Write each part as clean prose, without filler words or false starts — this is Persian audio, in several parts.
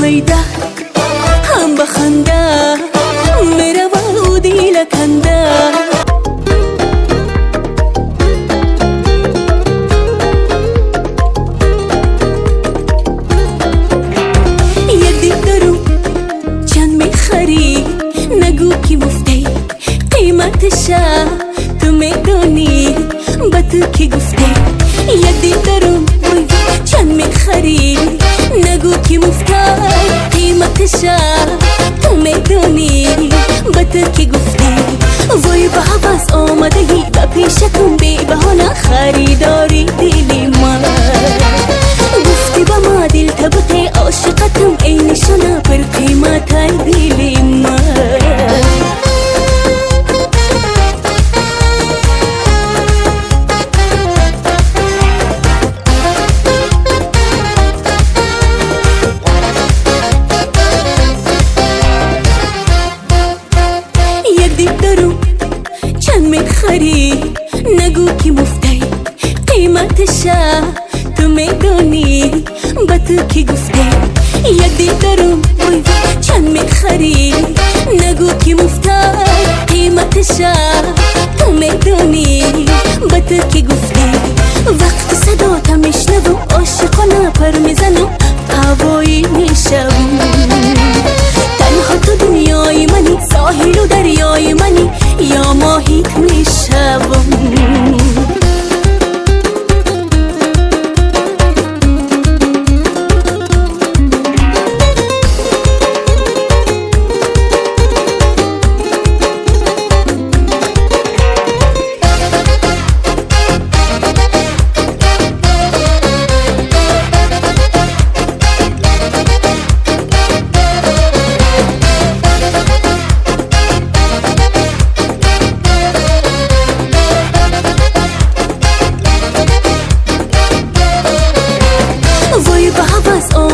میده هم بخنده میره و دیل کنده یک دید درو چند میخری نگو کی مفتی قیمتشه تو میدونی با تو کی گفته یک دید درو چند میخری نگو کی مفتی قیمتشه تو میدونی با تو کی گفته وای به حواس آمدگی با پیشتون بی بهانه خریداری دیلی من گفتی با ما دل تبته عاشقتم ای نشانه پر قیمت دیلی من نگو کی مفتی قیمتشه تو میدونی با تو کی گفته یک دید درم وای چند میخری نگو کی مفتی قیمتشه تو میدونی با تو کی گفته وقتی صدا تا میشنوم عاشقانه پر میزنم هوایی میشم تنها تو دنیای منی ساحل و دریای منی یا ماهیت میشم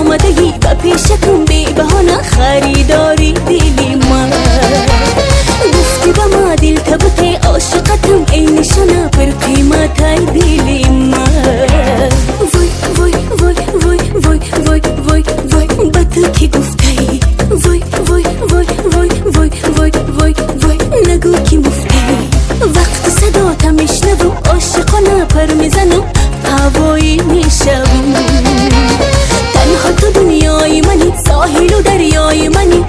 آمدگی با پیشتون بی بهانه خریداری دیلی من گفتی با ما دل تبته عاشقتم ای نشانه پر قیمت دیلی من وای وای وای وای وای وای وای وای با تو کی گفتی وای وای وای وای وای وای وای وای نگو کی مفتی وقتی صدا تا میشنوم عاشقانه پر میزنم هوایی میشم تنها تو دنیای منی ساحل و دریای منی